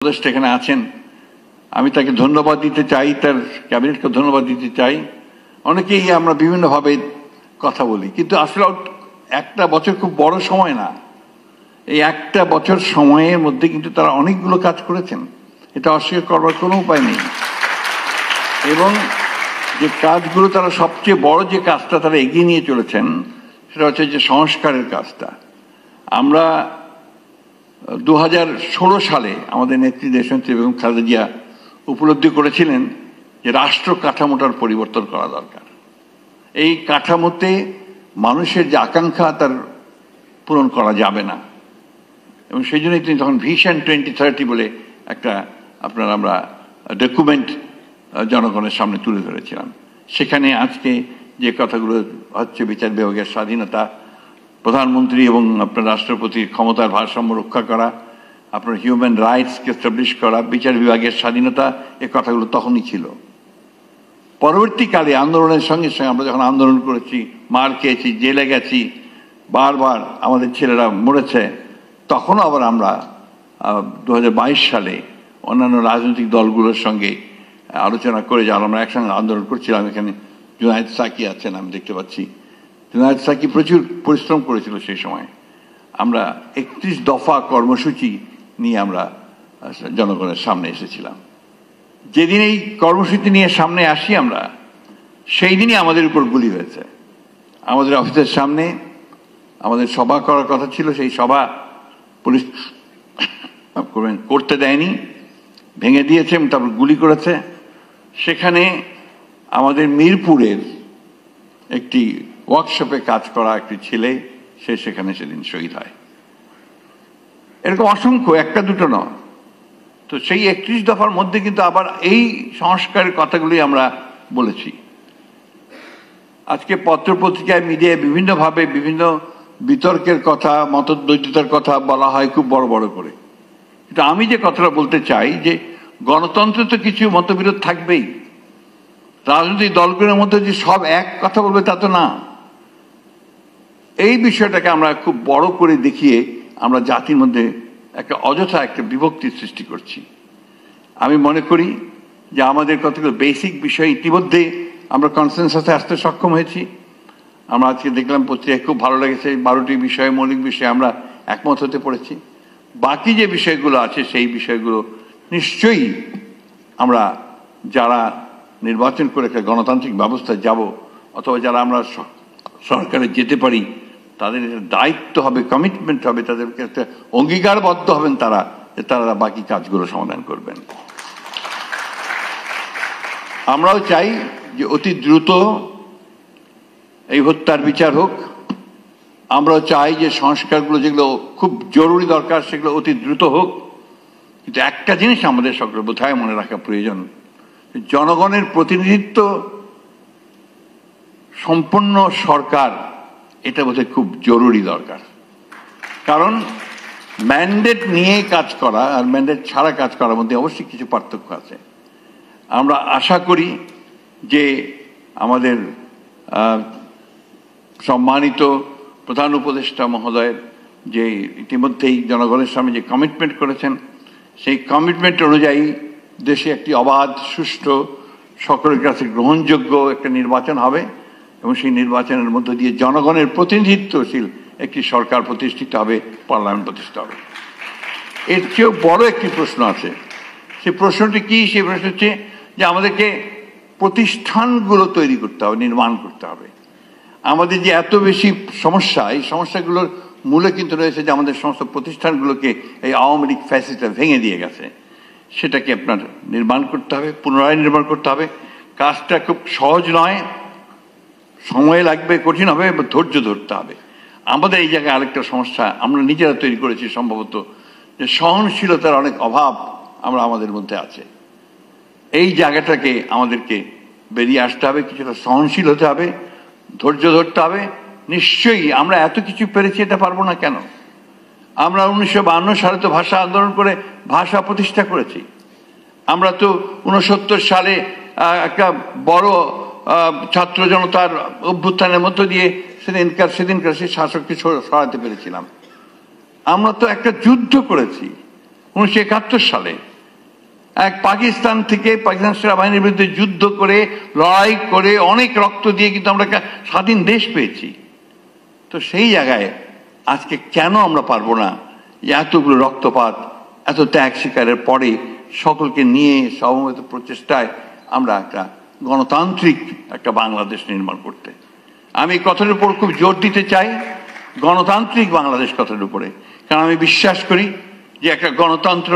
উপদেষ্টা এখানে আছেন, আমি তাকে ধন্যবাদ দিতে চাই, তার ক্যাবিনেটকে ধন্যবাদ দিতে চাই। অনেকেই আমরা বিভিন্নভাবে কথা বলি, কিন্তু আসলে একটা বছর খুব বড় সময় না। এই একটা বছর সময়ের মধ্যে কিন্তু তারা অনেকগুলো কাজ করেছেন, এটা অস্বীকার করবার কোনো উপায় নেই। এবং যে কাজগুলো তারা সবচেয়ে বড় যে কাজটা তারা এগিয়ে নিয়ে চলেছেন সেটা হচ্ছে যে সংস্কারের কাজটা। আমরা 2016 সালে আমাদের নেত্রী দেশনেত্রী বেগম খালেদা জিয়া উপলব্ধি করেছিলেন যে রাষ্ট্র কাঠামোটার পরিবর্তন করা দরকার। এই কাঠামোতে মানুষের যে আকাঙ্ক্ষা তার পূরণ করা যাবে না, এবং সেই জন্যই তিনি তখন ভিশন 2030 বলে একটা আমরা ডকুমেন্ট জনগণের সামনে তুলে ধরেছিলাম। সেখানে আজকে যে কথাগুলো হচ্ছে বিচার বিভাগের স্বাধীনতা, প্রধানমন্ত্রী এবং আপনার রাষ্ট্রপতির ক্ষমতার ভারসাম্য রক্ষা করা, আপনার হিউম্যান রাইটসকে এস্টাবলিশ করা, বিচার বিভাগের স্বাধীনতা, এ কথাগুলো তখনই ছিল। পরবর্তীকালে আন্দোলনের সঙ্গে সঙ্গে আমরা যখন আন্দোলন করেছি, মার খেয়েছি, জেলে গেছি, বারবার আমাদের ছেলেরা মরেছে, তখনও আবার আমরা 2022 সালে অন্যান্য রাজনৈতিক দলগুলোর সঙ্গে আলোচনা করে যারা আমরা একসঙ্গে আন্দোলন করছিলাম। এখানে জুনায়েদ সাকি আছেন, আমি দেখতে পাচ্ছি। জুনায়েদ সাকি প্রচুর পরিশ্রম করেছিল সেই সময়। আমরা 31 দফা কর্মসূচি নিয়ে আমরা জনগণের সামনে এসেছিলাম। যেদিন এই কর্মসূচি নিয়ে সামনে আসি আমরা, সেই দিনই আমাদের উপর গুলি হয়েছে। আমাদের অফিসের সামনে আমাদের সভা করার কথা ছিল, সেই সভা পুলিশ করতে দেয়নি, ভেঙে দিয়েছে এবং তারপর গুলি করেছে। সেখানে আমাদের মিরপুরের একটি ওয়ার্কশপে কাজ করা একটি ছেলে, সে সেখানে সেদিন শহীদ হয়। এরকম অসংখ্য, একটা দুটো নয়। তো সেই 31 দফার মধ্যে কিন্তু আবার এই সংস্কারের কথাগুলি আমরা বলেছি। আজকে পত্রপত্রিকায়, মিডিয়ায় বিভিন্নভাবে বিভিন্ন বিতর্কের কথা, মতদ্বৈততার কথা বলা হয় খুব বড় বড় করে। কিন্তু আমি যে কথাটা বলতে চাই যে গণতন্ত্রে তো কিছু মতবিরোধ থাকবেই। রাজনৈতিক দলগুলোর মধ্যে যে সব এক কথা বলবে তা তো না। এই বিষয়টাকে আমরা খুব বড় করে দেখিয়ে আমরা জাতির মধ্যে একটা অযথা একটা বিভক্তির সৃষ্টি করছি। আমি মনে করি যে আমাদের কতগুলো বেসিক বিষয় ইতিমধ্যে আমরা কনসেনসাসে আসতে সক্ষম হয়েছি। আমরা আজকে দেখলাম পত্রিকায়, খুব ভালো লেগেছে, 12টি বিষয়ে, মৌলিক বিষয়ে আমরা একমত হতে পড়েছি। বাকি যে বিষয়গুলো আছে সেই বিষয়গুলো নিশ্চয়ই আমরা যারা নির্বাচন করে একটা গণতান্ত্রিক ব্যবস্থায় যাব, অথবা যারা আমরা সরকারে যেতে পারি, তাদের দায়িত্ব হবে, কমিটমেন্ট হবে, তাদেরকে একটা অঙ্গীকারবদ্ধ হবেন তারা, যে তারা বাকি কাজগুলো সমাধান করবেন। আমরাও চাই যে অতি দ্রুত এই হত্যার বিচার হোক। আমরাও চাই যে সংস্কারগুলো যেগুলো খুব জরুরি দরকার সেগুলো অতি দ্রুত হোক। কিন্তু একটা জিনিস আমাদের সকলে বোধহয় মনে রাখা প্রয়োজন, জনগণের প্রতিনিধিত্ব সম্পন্ন সরকার, এটা বোধহয় খুব জরুরি দরকার। কারণ ম্যান্ডেট নিয়ে কাজ করা আর ম্যান্ডেট ছাড়া কাজ করার মধ্যে অবশ্যই কিছু পার্থক্য আছে। আমরা আশা করি যে আমাদের সম্মানিত প্রধান উপদেষ্টা মহোদয়ের যে ইতিমধ্যেই জনগণের সামনে যে কমিটমেন্ট করেছেন, সেই কমিটমেন্ট অনুযায়ী দেশে একটি অবাধ, সুষ্ঠু, সকলের কাছে গ্রহণযোগ্য একটা নির্বাচন হবে, এবং সেই নির্বাচনের মধ্য দিয়ে জনগণের প্রতিনিধিত্বশীল একটি সরকার প্রতিষ্ঠিত হবে, পার্লামেন্ট প্রতিষ্ঠিত হবে। এর চেয়েও বড় একটি প্রশ্ন আছে। সেই প্রশ্নটি কি? সেই প্রশ্ন হচ্ছে যে আমাদেরকে প্রতিষ্ঠানগুলো তৈরি করতে হবে, নির্মাণ করতে হবে। আমাদের যে এত বেশি সমস্যা, এই সমস্যাগুলোর মূলে কিন্তু রয়েছে যে আমাদের সমস্ত প্রতিষ্ঠানগুলোকে এই আওয়ামী লীগ ফ্যাসিস্টরা ভেঙে দিয়ে গেছে। সেটাকে আপনার নির্মাণ করতে হবে, পুনরায় নির্মাণ করতে হবে। কাজটা খুব সহজ নয়, সময় লাগবে, কঠিন হবে, ধৈর্য ধরতে হবে। আমাদের এই জায়গায় আরেকটা সমস্যা আমরা নিজেরা তৈরি করেছি সম্ভবত, যে সহনশীলতার অনেক অভাব আমাদের মধ্যে আছে। এই জায়গাটাকে আমাদেরকে বেরিয়ে আসতে হবে, কিছুটা সহনশীল হতে হবে, ধৈর্য ধরতে হবে। নিশ্চয়ই আমরা এত কিছু পেরেছি, এটা পারবো না কেন? আমরা 1952 সালে তো ভাষা আন্দোলন করে ভাষা প্রতিষ্ঠা করেছি। আমরা তো 69 সালে একটা বড় ছাত্র জনতার অভ্যুত্থানের মধ্য দিয়ে সেদিনকার সেই শাসককে সরাতে পেরেছিলাম। আমরা তো একটা যুদ্ধ করেছি 1971 সালে। এক পাকিস্তান থেকে পাকিস্তান সেনাবাহিনীর বিরুদ্ধে যুদ্ধ করে লড়াই করে অনেক রক্ত দিয়ে কিন্তু আমরা একটা স্বাধীন দেশ পেয়েছি। তো সেই জায়গায় আজকে কেন আমরা পারবো না এতগুলো রক্তপাত, এত ত্যাগ স্বীকারের পরে সকলকে নিয়ে সমবেত প্রচেষ্টায় আমরা একটা গণতান্ত্রিক একটা বাংলাদেশ নির্মাণ করতে। আমি কথার উপর খুব জোর দিতে চাই, গণতান্ত্রিক বাংলাদেশ কথার উপরে। কারণ আমি বিশ্বাস করি যে একটা গণতন্ত্র,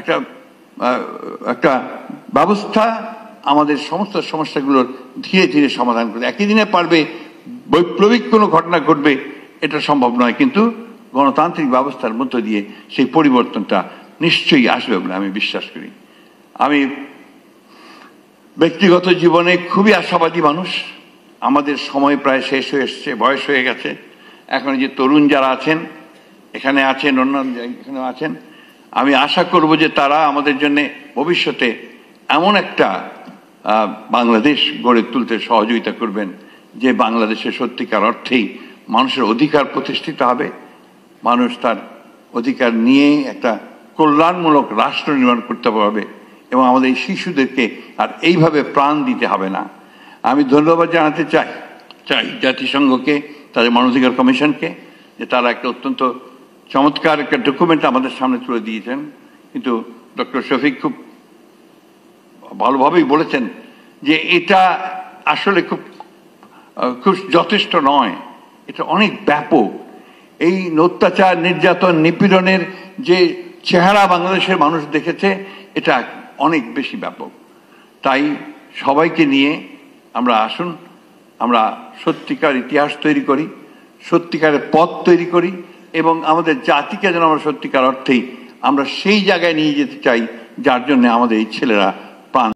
একটা একটা ব্যবস্থা আমাদের সমস্ত সমস্যাগুলোর ধীরে ধীরে সমাধান করবে। একই দিনে পারবে বৈপ্লবিক কোনো ঘটনা ঘটবে এটা সম্ভব নয়, কিন্তু গণতান্ত্রিক ব্যবস্থার মধ্য দিয়ে সেই পরিবর্তনটা নিশ্চয়ই আসবে বলে আমি বিশ্বাস করি। আমি ব্যক্তিগত জীবনে খুবই আশাবাদী মানুষ। আমাদের সময় প্রায় শেষ হয়ে এসছে, বয়স হয়ে গেছে। এখন যে তরুণ যারা আছেন, এখানে আছেন, অন্যান্য এখানে আছেন, আমি আশা করব যে তারা আমাদের জন্য ভবিষ্যতে এমন একটা বাংলাদেশ গড়ে তুলতে সহযোগিতা করবেন যে বাংলাদেশে সত্যিকার অর্থেই মানুষের অধিকার প্রতিষ্ঠিত হবে, মানুষ তার অধিকার নিয়ে একটা কল্যাণমূলক রাষ্ট্র নির্মাণ করতে পারবে এবং আমাদের এই শিশুদেরকে আর এইভাবে প্রাণ দিতে হবে না। আমি ধন্যবাদ জানাতে চাই জাতিসংঘকে, তাদের মানবাধিকার কমিশনকে, যে তারা একটা অত্যন্ত চমৎকার একটা ডকুমেন্ট আমাদের সামনে তুলে দিয়েছেন। কিন্তু ডক্টর শফিক খুব ভালোভাবেই বলেছেন যে এটা আসলে খুব যথেষ্ট নয়, এটা অনেক ব্যাপক। এই অত্যাচার, নির্যাতন, নিপীড়নের যে চেহারা বাংলাদেশের মানুষ দেখেছে এটা অনেক বেশি ব্যাপক। তাই সবাইকে নিয়ে আমরা আসুন, আমরা সত্যিকার ইতিহাস তৈরি করি, সত্যিকারের পথ তৈরি করি এবং আমাদের জাতিকে যেন আমরা সত্যিকার অর্থেই আমরা সেই জায়গায় নিয়ে যেতে চাই যার জন্য আমাদের এই ছেলেরা